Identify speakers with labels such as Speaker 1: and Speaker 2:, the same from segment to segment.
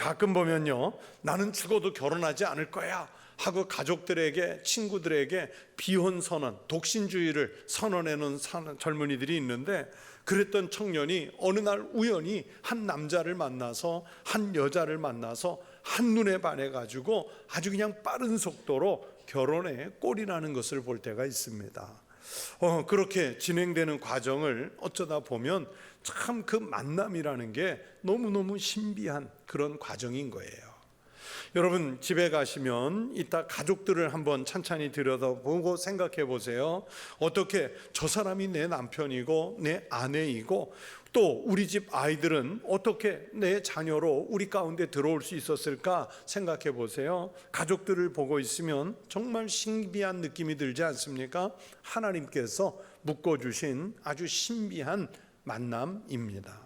Speaker 1: 가끔 보면요, 나는 죽어도 결혼하지 않을 거야 하고 가족들에게, 친구들에게 비혼 선언, 독신주의를 선언해놓은 젊은이들이 있는데, 그랬던 청년이 어느 날 우연히 한 남자를 만나서, 한 여자를 만나서 한눈에 반해가지고 아주 그냥 빠른 속도로 결혼에 꼴이 나는 것을 볼 때가 있습니다. 그렇게 진행되는 과정을 어쩌다 보면 참 그 만남이라는 게 너무너무 신비한 그런 과정인 거예요. 여러분, 집에 가시면 이따 가족들을 한번 찬찬히 들여다보고 생각해 보세요. 어떻게 저 사람이 내 남편이고 내 아내이고, 또 우리 집 아이들은 어떻게 내 자녀로 우리 가운데 들어올 수 있었을까 생각해 보세요. 가족들을 보고 있으면 정말 신비한 느낌이 들지 않습니까? 하나님께서 묶어주신 아주 신비한 만남입니다.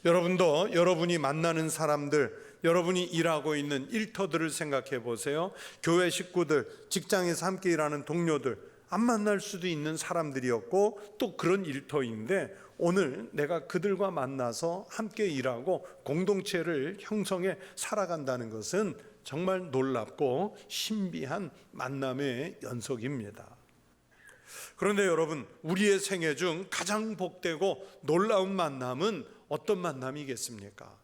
Speaker 1: 여러분도 여러분이 만나는 사람들, 여러분이 일하고 있는 일터들을 생각해 보세요. 교회 식구들, 직장에서 함께 일하는 동료들, 안 만날 수도 있는 사람들이었고 또 그런 일터인데, 오늘 내가 그들과 만나서 함께 일하고 공동체를 형성해 살아간다는 것은 정말 놀랍고 신비한 만남의 연속입니다. 그런데 여러분, 우리의 생애 중 가장 복되고 놀라운 만남은 어떤 만남이겠습니까?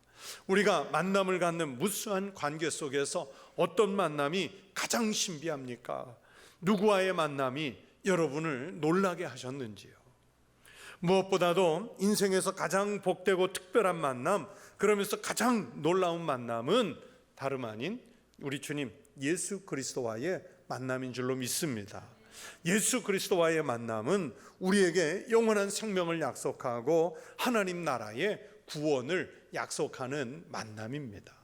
Speaker 1: 우리가 만남을 갖는 무수한 관계 속에서 어떤 만남이 가장 신비합니까? 누구와의 만남이 여러분을 놀라게 하셨는지요? 무엇보다도 인생에서 가장 복되고 특별한 만남, 그러면서 가장 놀라운 만남은 다름 아닌 우리 주님 예수 그리스도와의 만남인 줄로 믿습니다. 예수 그리스도와의 만남은 우리에게 영원한 생명을 약속하고 하나님 나라의 구원을 약속하는 만남입니다.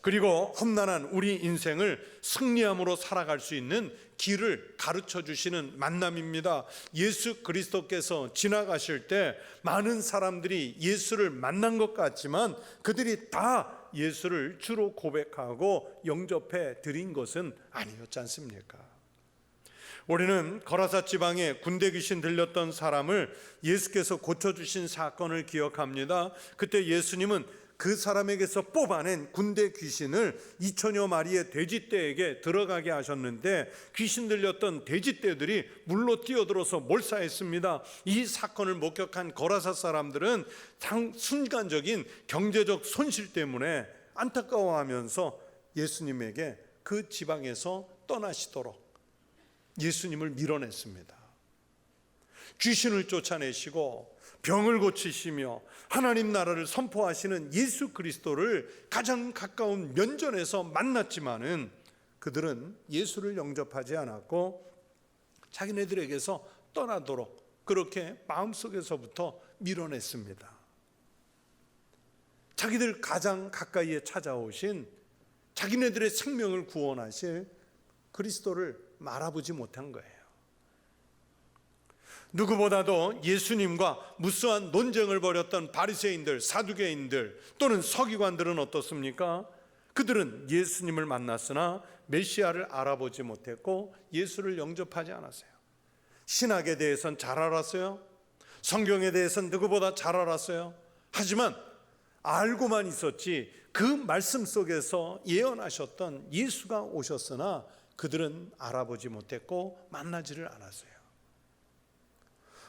Speaker 1: 그리고 험난한 우리 인생을 승리함으로 살아갈 수 있는 길을 가르쳐 주시는 만남입니다. 예수 그리스도께서 지나가실 때 많은 사람들이 예수를 만난 것 같지만 그들이 다 예수를 주로 고백하고 영접해 드린 것은 아니었지 않습니까? 우리는 거라사 지방에 군대 귀신 들렸던 사람을 예수께서 고쳐주신 사건을 기억합니다. 그때 예수님은 그 사람에게서 뽑아낸 군대 귀신을 2000여 마리의 돼지떼에게 들어가게 하셨는데, 귀신 들렸던 돼지떼들이 물로 뛰어들어서 몰사했습니다. 이 사건을 목격한 거라사 사람들은 순간적인 경제적 손실 때문에 안타까워하면서 예수님에게 그 지방에서 떠나시도록 예수님을 밀어냈습니다. 귀신을 쫓아내시고 병을 고치시며 하나님 나라를 선포하시는 예수 그리스도를 가장 가까운 면전에서 만났지만은 그들은 예수를 영접하지 않았고 자기네들에게서 떠나도록 그렇게 마음속에서부터 밀어냈습니다. 자기들 가장 가까이에 찾아오신, 자기네들의 생명을 구원하실 그리스도를 알아보지 못한 거예요. 누구보다도 예수님과 무수한 논쟁을 벌였던 바리새인들, 사두개인들 또는 서기관들은 어떻습니까? 그들은 예수님을 만났으나 메시아를 알아보지 못했고 예수를 영접하지 않았어요. 신학에 대해서는 잘 알았어요. 성경에 대해서는 누구보다 잘 알았어요. 하지만 알고만 있었지 그 말씀 속에서 예언하셨던 예수가 오셨으나 그들은 알아보지 못했고 만나지를 않았어요.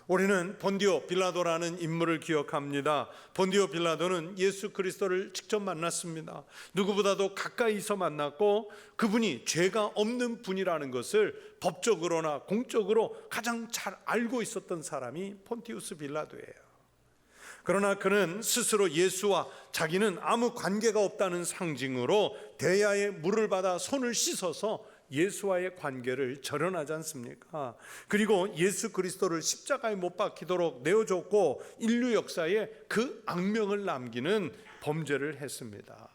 Speaker 1: 우리는 본디오 빌라도라는 인물을 기억합니다. 본디오 빌라도는 예수 그리스도를 직접 만났습니다. 누구보다도 가까이서 만났고 그분이 죄가 없는 분이라는 것을 법적으로나 공적으로 가장 잘 알고 있었던 사람이 폰티우스 빌라도예요. 그러나 그는 스스로 예수와 자기는 아무 관계가 없다는 상징으로 대야에 물을 받아 손을 씻어서 예수와의 관계를 절연하지 않습니까? 그리고 예수 그리스도를 십자가에 못 박히도록 내어줬고 인류 역사에 그 악명을 남기는 범죄를 했습니다.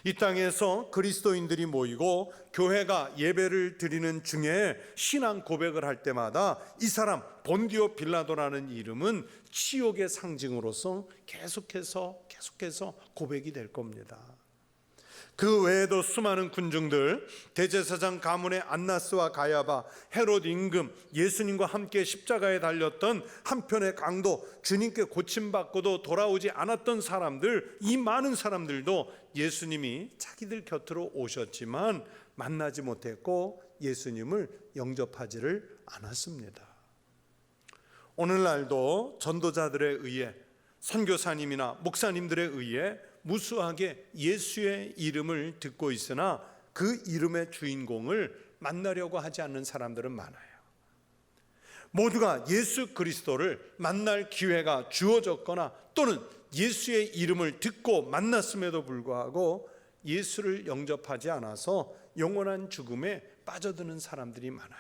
Speaker 1: 이 땅에서 그리스도인들이 모이고 교회가 예배를 드리는 중에 신앙 고백을 할 때마다 이 사람 본디오 빌라도라는 이름은 치욕의 상징으로서 계속해서 고백이 될 겁니다. 그 외에도 수많은 군중들, 대제사장 가문의 안나스와 가야바, 헤롯 임금, 예수님과 함께 십자가에 달렸던 한편의 강도, 주님께 고침받고도 돌아오지 않았던 사람들, 이 많은 사람들도 예수님이 자기들 곁으로 오셨지만 만나지 못했고 예수님을 영접하지를 않았습니다. 오늘날도 전도자들에 의해, 선교사님이나 목사님들에 의해 무수하게 예수의 이름을 듣고 있으나 그 이름의 주인공을 만나려고 하지 않는 사람들은 많아요. 모두가 예수 그리스도를 만날 기회가 주어졌거나 또는 예수의 이름을 듣고 만났음에도 불구하고 예수를 영접하지 않아서 영원한 죽음에 빠져드는 사람들이 많아요.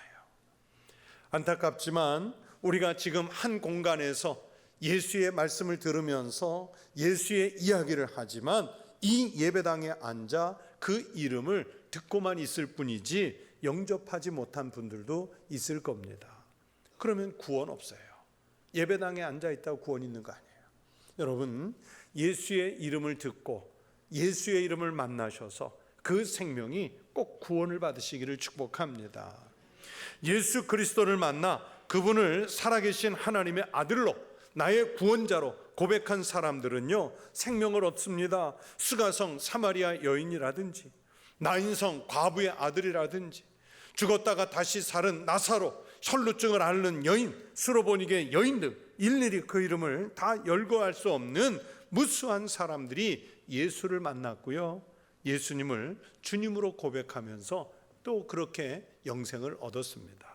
Speaker 1: 안타깝지만 우리가 지금 한 공간에서 예수의 말씀을 들으면서 예수의 이야기를 하지만 이 예배당에 앉아 그 이름을 듣고만 있을 뿐이지 영접하지 못한 분들도 있을 겁니다. 그러면 구원 없어요. 예배당에 앉아 있다고 구원 있는 거 아니에요. 여러분, 예수의 이름을 듣고 예수의 이름을 만나셔서 그 생명이 꼭 구원을 받으시기를 축복합니다. 예수 그리스도를 만나 그분을 살아계신 하나님의 아들로, 나의 구원자로 고백한 사람들은요, 생명을 얻습니다. 수가성 사마리아 여인이라든지, 나인성 과부의 아들이라든지, 죽었다가 다시 살은 나사로, 혈루증을 앓는 여인, 스로보니게 여인 등 일일이 그 이름을 다 열거할 수 없는 무수한 사람들이 예수를 만났고요, 예수님을 주님으로 고백하면서 또 그렇게 영생을 얻었습니다.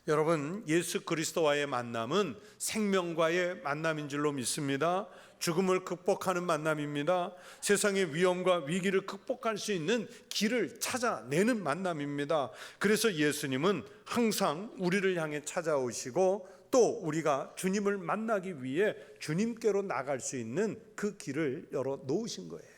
Speaker 1: 여러분, 예수 그리스도와의 만남은 생명과의 만남인 줄로 믿습니다. 죽음을 극복하는 만남입니다. 세상의 위험과 위기를 극복할 수 있는 길을 찾아내는 만남입니다. 그래서 예수님은 항상 우리를 향해 찾아오시고 또 우리가 주님을 만나기 위해 주님께로 나갈 수 있는 그 길을 열어 놓으신 거예요.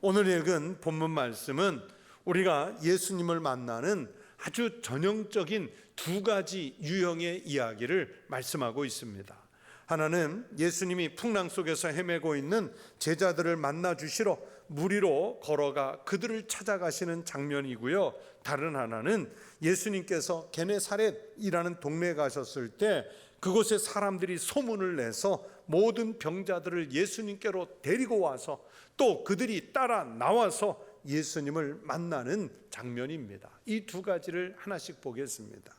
Speaker 1: 오늘 읽은 본문 말씀은 우리가 예수님을 만나는 아주 전형적인 두 가지 유형의 이야기를 말씀하고 있습니다. 하나는 예수님이 풍랑 속에서 헤매고 있는 제자들을 만나 주시러 물 위로 걸어가 그들을 찾아가시는 장면이고요, 다른 하나는 예수님께서 게네사렛이라는 동네에 가셨을 때 그곳에 사람들이 소문을 내서 모든 병자들을 예수님께로 데리고 와서 또 그들이 따라 나와서 예수님을 만나는 장면입니다. 이 두 가지를 하나씩 보겠습니다.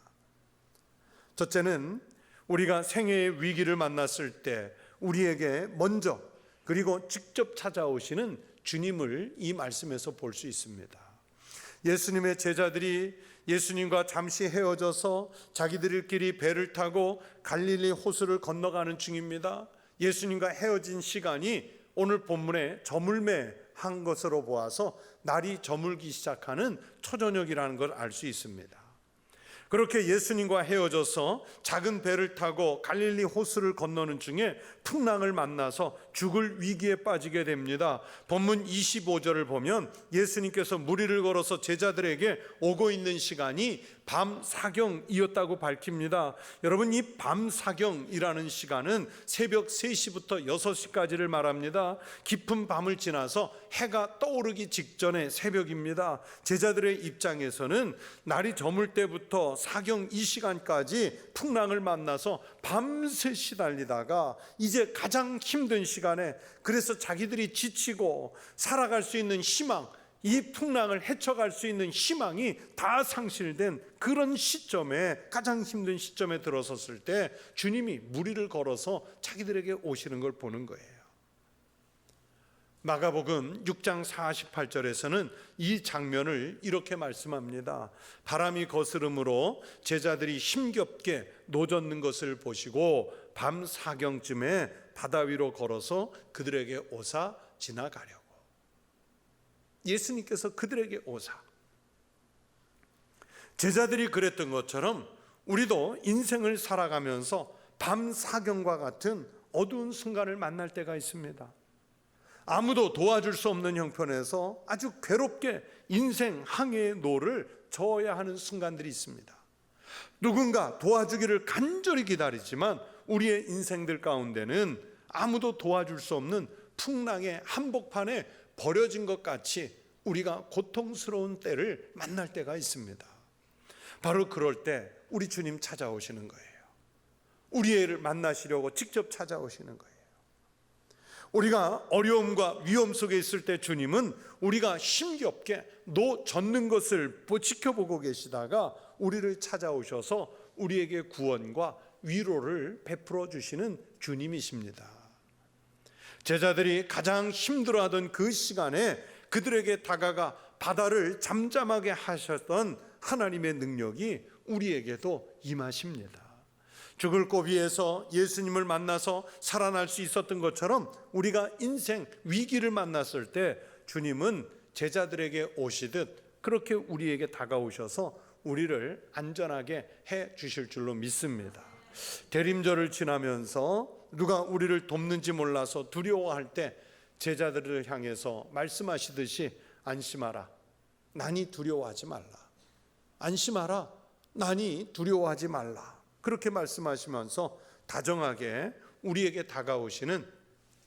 Speaker 1: 첫째는 우리가 생애의 위기를 만났을 때 우리에게 먼저 그리고 직접 찾아오시는 주님을 이 말씀에서 볼 수 있습니다. 예수님의 제자들이 예수님과 잠시 헤어져서 자기들끼리 배를 타고 갈릴리 호수를 건너가는 중입니다. 예수님과 헤어진 시간이 오늘 본문에 저물매 한 것으로 보아서 날이 저물기 시작하는 초저녁이라는 걸 알 수 있습니다. 그렇게 예수님과 헤어져서 작은 배를 타고 갈릴리 호수를 건너는 중에 풍랑을 만나서 죽을 위기에 빠지게 됩니다. 본문 25절을 보면 예수님께서 물 위를 걸어서 제자들에게 오고 있는 시간이 밤 사경이었다고 밝힙니다. 여러분, 이 밤 사경이라는 시간은 새벽 3시부터 6시까지를 말합니다. 깊은 밤을 지나서 해가 떠오르기 직전의 새벽입니다. 제자들의 입장에서는 날이 저물 때부터 사경 이 시간까지 풍랑을 만나서 밤새 시달리다가 이제 가장 힘든 시간에, 그래서 자기들이 지치고 살아갈 수 있는 희망, 이 풍랑을 헤쳐갈 수 있는 희망이 다 상실된 그런 시점에, 가장 힘든 시점에 들어섰을 때 주님이 물 위를 걸어서 자기들에게 오시는 걸 보는 거예요. 마가복음 6장 48절에서는 이 장면을 이렇게 말씀합니다. 바람이 거스름으로 제자들이 힘겹게 노젓는 것을 보시고 밤 사경쯤에 바다 위로 걸어서 그들에게 오사 지나가려고. 예수님께서 그들에게 오사. 제자들이 그랬던 것처럼 우리도 인생을 살아가면서 밤 사경과 같은 어두운 순간을 만날 때가 있습니다. 아무도 도와줄 수 없는 형편에서 아주 괴롭게 인생 항해의 노를 저어야 하는 순간들이 있습니다. 누군가 도와주기를 간절히 기다리지만 우리의 인생들 가운데는 아무도 도와줄 수 없는 풍랑의 한복판에 버려진 것 같이 우리가 고통스러운 때를 만날 때가 있습니다. 바로 그럴 때 우리 주님 찾아오시는 거예요. 우리를 만나시려고 직접 찾아오시는 거예요. 우리가 어려움과 위험 속에 있을 때 주님은 우리가 힘겹게 젖는 것을 지켜보고 계시다가 우리를 찾아오셔서 우리에게 구원과 위로를 베풀어 주시는 주님이십니다. 제자들이 가장 힘들어하던 그 시간에 그들에게 다가가 바다를 잠잠하게 하셨던 하나님의 능력이 우리에게도 임하십니다. 죽을 고비에서 예수님을 만나서 살아날 수 있었던 것처럼 우리가 인생 위기를 만났을 때 주님은 제자들에게 오시듯 그렇게 우리에게 다가오셔서 우리를 안전하게 해 주실 줄로 믿습니다. 대림절을 지나면서 누가 우리를 돕는지 몰라서 두려워할 때 제자들을 향해서 말씀하시듯이 안심하라, 나니 두려워하지 말라. 안심하라, 나니 두려워하지 말라. 그렇게 말씀하시면서 다정하게 우리에게 다가오시는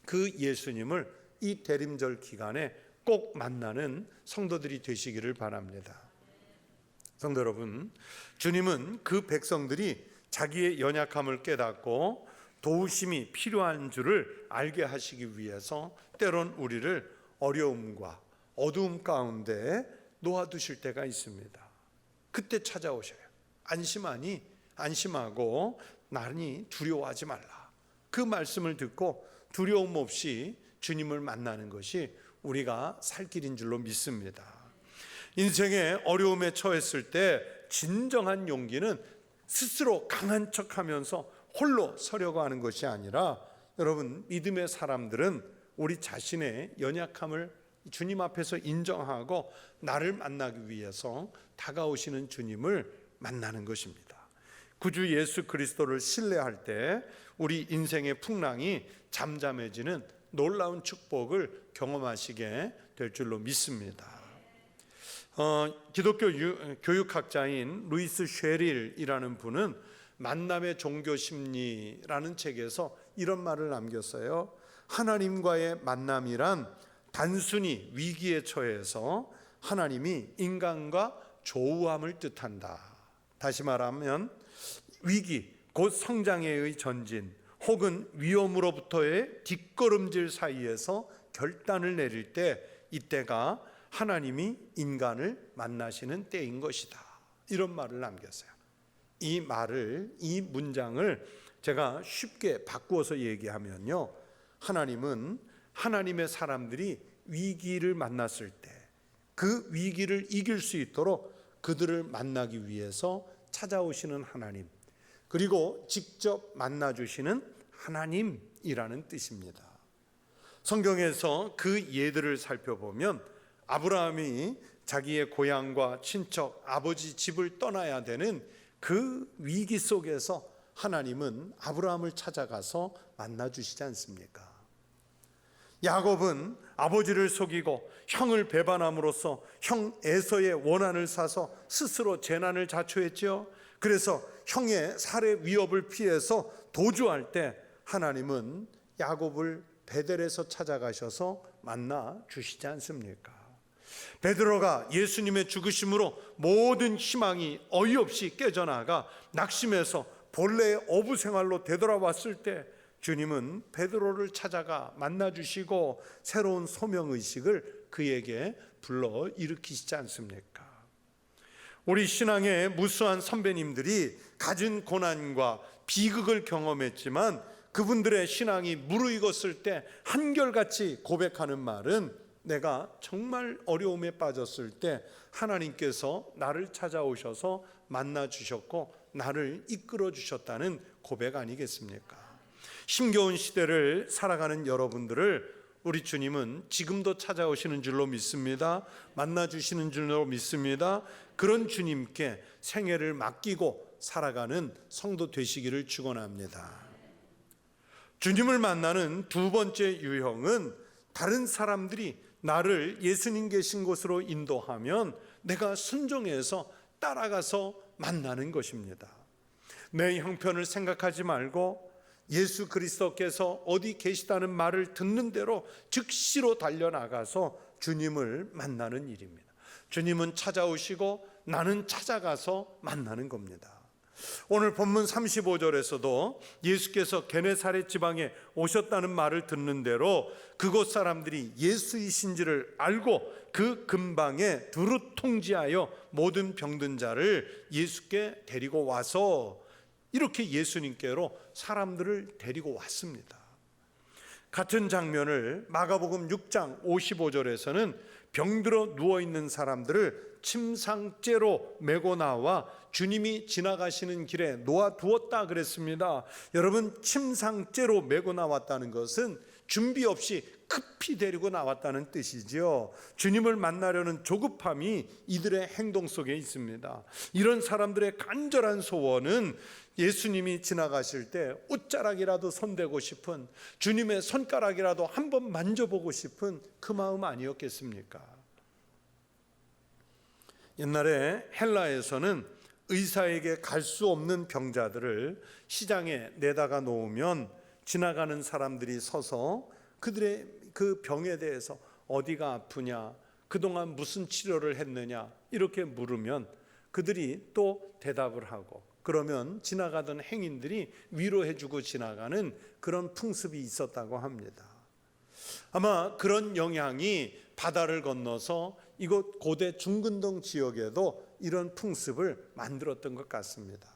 Speaker 1: 그 예수님을 이 대림절 기간에 꼭 만나는 성도들이 되시기를 바랍니다. 성도 여러분, 주님은 그 백성들이 자기의 연약함을 깨닫고 도우심이 필요한 줄을 알게 하시기 위해서 때론 우리를 어려움과 어두움 가운데 놓아두실 때가 있습니다. 그때 찾아오셔요. 안심하고 나니 두려워하지 말라. 그 말씀을 듣고 두려움 없이 주님을 만나는 것이 우리가 살 길인 줄로 믿습니다. 인생의 어려움에 처했을 때 진정한 용기는 스스로 강한 척하면서 홀로 서려고 하는 것이 아니라, 여러분, 믿음의 사람들은 우리 자신의 연약함을 주님 앞에서 인정하고 나를 만나기 위해서 다가오시는 주님을 만나는 것입니다. 구주 예수 그리스도를 신뢰할 때 우리 인생의 풍랑이 잠잠해지는 놀라운 축복을 경험하시게 될 줄로 믿습니다. 기독교 교육학자인 루이스 쉐릴이라는 분은 만남의 종교 심리라는 책에서 이런 말을 남겼어요. 하나님과의 만남이란 단순히 위기에 처해서 하나님이 인간과 조우함을 뜻한다. 다시 말하면 위기, 곧 성장의 전진 혹은 위험으로부터의 뒷걸음질 사이에서 결단을 내릴 때, 이때가 하나님이 인간을 만나시는 때인 것이다. 이런 말을 남겼어요. 이 문장을 제가 쉽게 바꾸어서 얘기하면요, 하나님은 하나님의 사람들이 위기를 만났을 때 그 위기를 이길 수 있도록 그들을 만나기 위해서 찾아오시는 하나님, 그리고 직접 만나주시는 하나님이라는 뜻입니다. 성경에서 그 예들을 살펴보면 아브라함이 자기의 고향과 친척, 아버지 집을 떠나야 되는 그 위기 속에서 하나님은 아브라함을 찾아가서 만나주시지 않습니까? 야곱은 아버지를 속이고 형을 배반함으로써 형 에서의 원한을 사서 스스로 재난을 자초했지요. 그래서 형의 살해 위협을 피해서 도주할 때 하나님은 야곱을 베델에서 찾아가셔서 만나 주시지 않습니까? 베드로가 예수님의 죽으심으로 모든 희망이 어이없이 깨져나가 낙심해서 본래의 어부 생활로 되돌아왔을 때 주님은 베드로를 찾아가 만나주시고 새로운 소명의식을 그에게 불러 일으키시지 않습니까? 우리 신앙의 무수한 선배님들이 가진 고난과 비극을 경험했지만 그분들의 신앙이 무르익었을 때 한결같이 고백하는 말은, 내가 정말 어려움에 빠졌을 때 하나님께서 나를 찾아오셔서 만나주셨고 나를 이끌어 주셨다는 고백 아니겠습니까? 힘겨운 시대를 살아가는 여러분들을 우리 주님은 지금도 찾아오시는 줄로 믿습니다. 만나주시는 줄로 믿습니다. 그런 주님께 생애를 맡기고 살아가는 성도 되시기를 축원합니다. 주님을 만나는 두 번째 유형은, 다른 사람들이 나를 예수님 계신 곳으로 인도하면 내가 순종해서 따라가서 만나는 것입니다. 내 형편을 생각하지 말고 예수 그리스도께서 어디 계시다는 말을 듣는 대로 즉시로 달려나가서 주님을 만나는 일입니다. 주님은 찾아오시고 나는 찾아가서 만나는 겁니다. 오늘 본문 35절에서도 예수께서 게네사렛 지방에 오셨다는 말을 듣는 대로 그곳 사람들이 예수이신지를 알고 그 근방에 두루 통지하여 모든 병든 자를 예수께 데리고 와서 이렇게 예수님께로 사람들을 데리고 왔습니다. 같은 장면을 마가복음 6장 55절에서는 병들어 누워있는 사람들을 침상째로 메고 나와 주님이 지나가시는 길에 놓아두었다 그랬습니다. 여러분, 침상째로 메고 나왔다는 것은 준비 없이 급히 데리고 나왔다는 뜻이지요. 주님을 만나려는 조급함이 이들의 행동 속에 있습니다. 이런 사람들의 간절한 소원은 예수님이 지나가실 때 옷자락이라도 손대고 싶은, 주님의 손가락이라도 한번 만져보고 싶은 그 마음 아니었겠습니까? 옛날에 헬라에서는 의사에게 갈 수 없는 병자들을 시장에 내다가 놓으면 지나가는 사람들이 서서 그들의 그 병에 대해서 어디가 아프냐, 그동안 무슨 치료를 했느냐 이렇게 물으면 그들이 또 대답을 하고, 그러면 지나가던 행인들이 위로해주고 지나가는 그런 풍습이 있었다고 합니다. 아마 그런 영향이 바다를 건너서 이곳 고대 중근동 지역에도 이런 풍습을 만들었던 것 같습니다.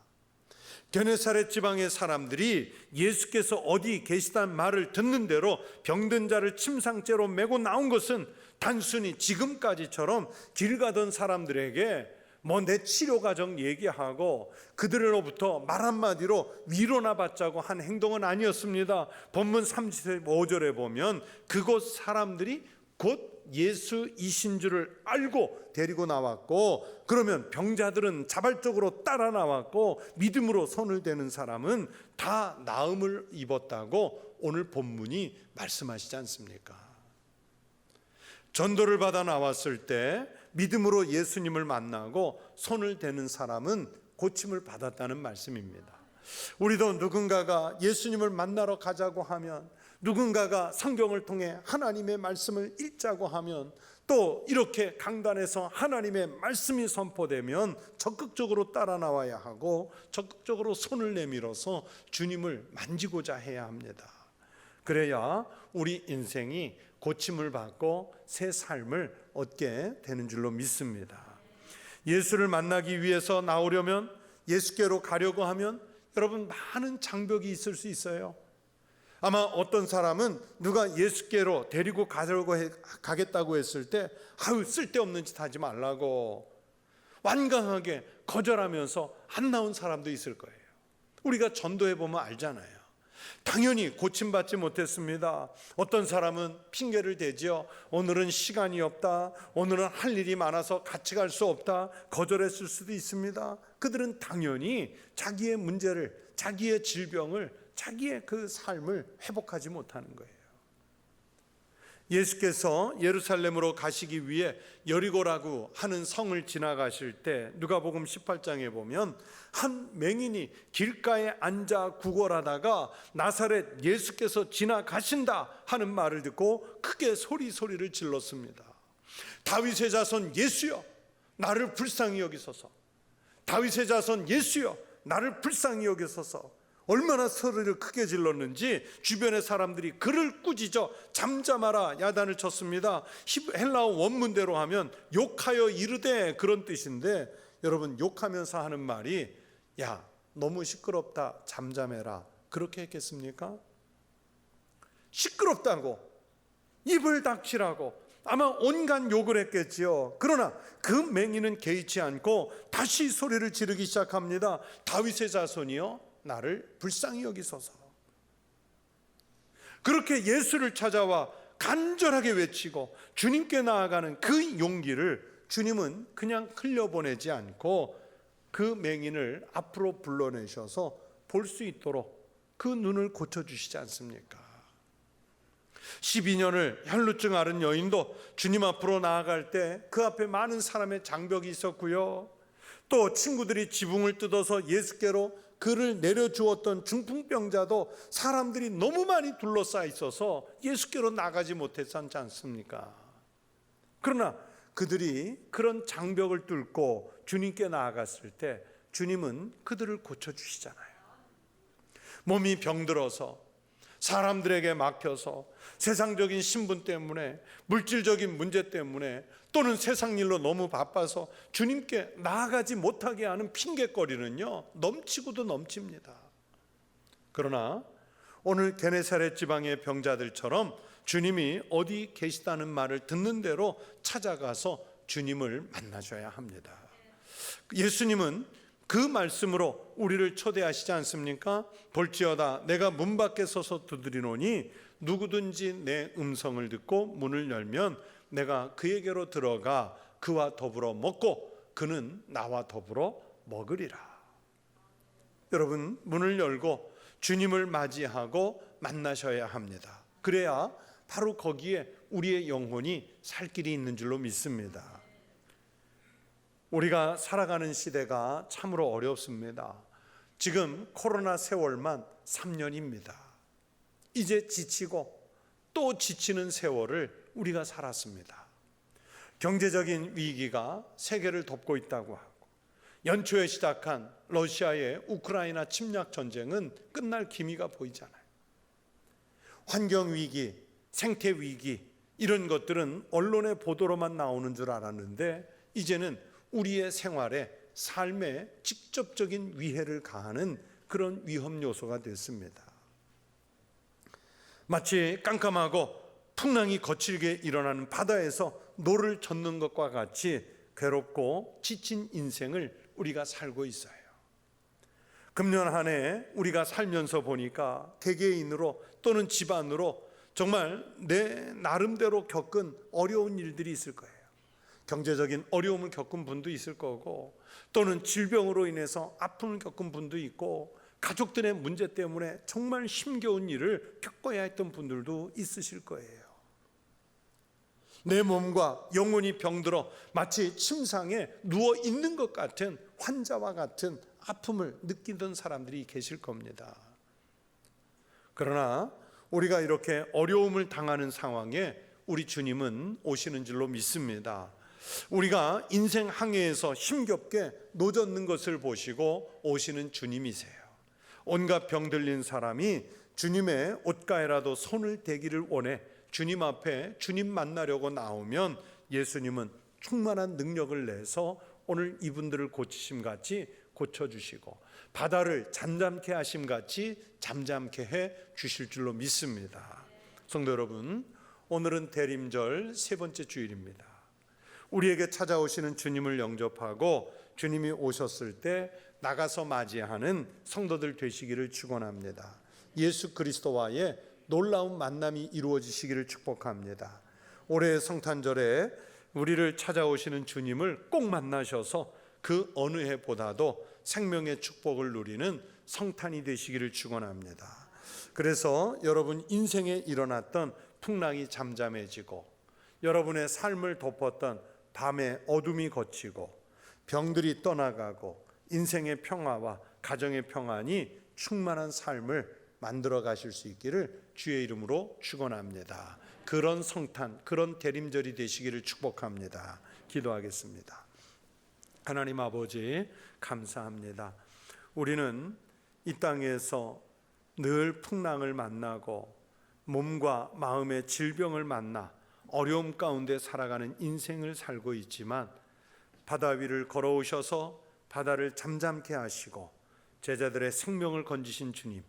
Speaker 1: 게네사렛 지방의 사람들이 예수께서 어디 계시다는 말을 듣는 대로 병든 자를 침상째로 메고 나온 것은 단순히 지금까지처럼 길 가던 사람들에게 내 치료 과정 얘기하고 그들로부터 말 한마디로 위로나 받자고 한 행동은 아니었습니다. 본문 35절에 보면 그곳 사람들이 곧 예수이신 줄을 알고 데리고 나왔고, 그러면 병자들은 자발적으로 따라 나왔고 믿음으로 손을 대는 사람은 다 나음을 입었다고 오늘 본문이 말씀하시지 않습니까? 전도를 받아 나왔을 때 믿음으로 예수님을 만나고 손을 대는 사람은 고침을 받았다는 말씀입니다. 우리도 누군가가 예수님을 만나러 가자고 하면, 누군가가 성경을 통해 하나님의 말씀을 읽자고 하면, 또 이렇게 강단에서 하나님의 말씀이 선포되면 적극적으로 따라 나와야 하고 적극적으로 손을 내밀어서 주님을 만지고자 해야 합니다. 그래야 우리 인생이 고침을 받고 새 삶을 얻게 되는 줄로 믿습니다. 예수를 만나기 위해서 나오려면, 예수께로 가려고 하면 여러분 많은 장벽이 있을 수 있어요. 아마 어떤 사람은 누가 예수께로 데리고 가겠다고 했을 때 쓸데없는 짓 하지 말라고 완강하게 거절하면서 안 나온 사람도 있을 거예요. 우리가 전도해보면 알잖아요. 당연히 고침받지 못했습니다. 어떤 사람은 핑계를 대지요. 오늘은 시간이 없다, 오늘은 할 일이 많아서 같이 갈 수 없다, 거절했을 수도 있습니다. 그들은 당연히 자기의 문제를, 자기의 질병을, 자기의 그 삶을 회복하지 못하는 거예요. 예수께서 예루살렘으로 가시기 위해 여리고라고 하는 성을 지나가실 때 누가복음 18장에 보면 한 맹인이 길가에 앉아 구걸하다가 나사렛 예수께서 지나가신다 하는 말을 듣고 크게 소리를 질렀습니다. 다윗의 자손 예수여, 나를 불쌍히 여기소서. 다윗의 자손 예수여, 나를 불쌍히 여기소서. 얼마나 소리를 크게 질렀는지 주변의 사람들이 그를 꾸짖어 잠잠하라 야단을 쳤습니다. 헬라어 원문대로 하면 욕하여 이르되 그런 뜻인데, 여러분 욕하면서 하는 말이 야 너무 시끄럽다 잠잠해라 그렇게 했겠습니까? 시끄럽다고, 입을 닥치라고 아마 온갖 욕을 했겠지요. 그러나 그 맹인은 개의치 않고 다시 소리를 지르기 시작합니다. 다윗의 자손이요, 나를 불쌍히 여기소서. 그렇게 예수를 찾아와 간절하게 외치고 주님께 나아가는 그 용기를 주님은 그냥 흘려보내지 않고 그 맹인을 앞으로 불러내셔서 볼 수 있도록 그 눈을 고쳐주시지 않습니까? 12년을 혈루증 앓은 여인도 주님 앞으로 나아갈 때 그 앞에 많은 사람의 장벽이 있었고요, 또 친구들이 지붕을 뜯어서 예수께로 그를 내려주었던 중풍병자도 사람들이 너무 많이 둘러싸여 있어서 예수께로 나가지 못했지 않습니까? 그러나 그들이 그런 장벽을 뚫고 주님께 나아갔을 때 주님은 그들을 고쳐주시잖아요. 몸이 병들어서 사람들에게 막혀서 세상적인 신분 때문에 물질적인 문제 때문에 또는 세상 일로 너무 바빠서 주님께 나아가지 못하게 하는 핑계거리는요 넘치고도 넘칩니다. 그러나 오늘 게네사렛 지방의 병자들처럼 주님이 어디 계시다는 말을 듣는 대로 찾아가서 주님을 만나줘야 합니다. 예수님은 그 말씀으로 우리를 초대하시지 않습니까? 볼지어다 내가 문 밖에 서서 두드리노니 누구든지 내 음성을 듣고 문을 열면 내가 그에게로 들어가 그와 더불어 먹고 그는 나와 더불어 먹으리라. 여러분, 문을 열고 주님을 맞이하고 만나셔야 합니다. 그래야 바로 거기에 우리의 영혼이 살 길이 있는 줄로 믿습니다. 우리가 살아가는 시대가 참으로 어렵습니다. 지금 코로나 세월만 3년입니다. 이제 지치고 또 지치는 세월을 우리가 살았습니다. 경제적인 위기가 세계를 덮고 있다고 하고 연초에 시작한 러시아의 우크라이나 침략 전쟁은 끝날 기미가 보이잖아요. 환경 위기, 생태 위기 이런 것들은 언론의 보도로만 나오는 줄 알았는데 이제는 우리의 생활에 삶에 직접적인 위해를 가하는 그런 위험 요소가 됐습니다. 마치 깜깜하고 풍랑이 거칠게 일어나는 바다에서 노를 젓는 것과 같이 괴롭고 지친 인생을 우리가 살고 있어요. 금년 한 해 우리가 살면서 보니까 개개인으로 또는 집안으로 정말 내 나름대로 겪은 어려운 일들이 있을 거예요. 경제적인 어려움을 겪은 분도 있을 거고 또는 질병으로 인해서 아픔을 겪은 분도 있고 가족들의 문제 때문에 정말 힘겨운 일을 겪어야 했던 분들도 있으실 거예요. 내 몸과 영혼이 병들어 마치 침상에 누워 있는 것 같은 환자와 같은 아픔을 느끼던 사람들이 계실 겁니다. 그러나 우리가 이렇게 어려움을 당하는 상황에 우리 주님은 오시는 줄로 믿습니다. 우리가 인생 항해에서 힘겹게 노젓는 것을 보시고 오시는 주님이세요. 온갖 병들린 사람이 주님의 옷가에라도 손을 대기를 원해 주님 앞에 주님 만나려고 나오면 예수님은 충만한 능력을 내서 오늘 이분들을 고치심같이 고쳐주시고 바다를 잠잠케 하심같이 잠잠케 해 주실 줄로 믿습니다. 성도 여러분, 오늘은 대림절 세 번째 주일입니다. 우리에게 찾아오시는 주님을 영접하고 주님이 오셨을 때 나가서 맞이하는 성도들 되시기를 축원합니다. 예수 그리스도와의 놀라운 만남이 이루어지시기를 축복합니다. 올해 성탄절에 우리를 찾아오시는 주님을 꼭 만나셔서 그 어느 해보다도 생명의 축복을 누리는 성탄이 되시기를 축원합니다. 그래서 여러분 인생에 일어났던 풍랑이 잠잠해지고 여러분의 삶을 덮었던 밤의 어둠이 걷히고 병들이 떠나가고 인생의 평화와 가정의 평안이 충만한 삶을 만들어 가실 수 있기를 주의 이름으로 축원합니다. 그런 성탄, 그런 대림절이 되시기를 축복합니다. 기도하겠습니다. 하나님 아버지 감사합니다. 우리는 이 땅에서 늘 풍랑을 만나고 몸과 마음의 질병을 만나 어려움 가운데 살아가는 인생을 살고 있지만 바다 위를 걸어오셔서 바다를 잠잠케 하시고 제자들의 생명을 건지신 주님,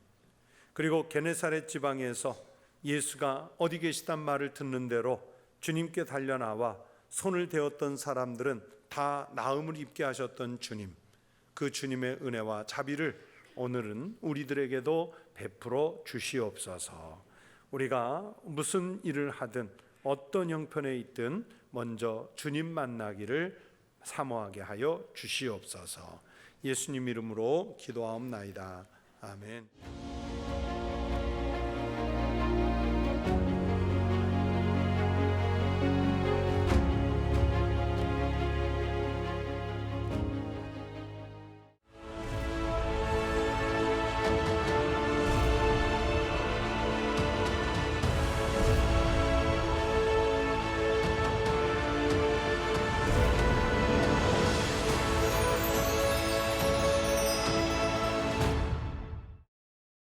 Speaker 1: 그리고 게네사렛 지방에서 예수가 어디 계시단 말을 듣는 대로 주님께 달려나와 손을 대었던 사람들은 다 나음을 입게 하셨던 주님, 그 주님의 은혜와 자비를 오늘은 우리들에게도 베풀어 주시옵소서. 우리가 무슨 일을 하든 어떤 형편에 있든 먼저 주님 만나기를 사모하게 하여 주시옵소서. 예수님 이름으로 기도하옵나이다. 아멘.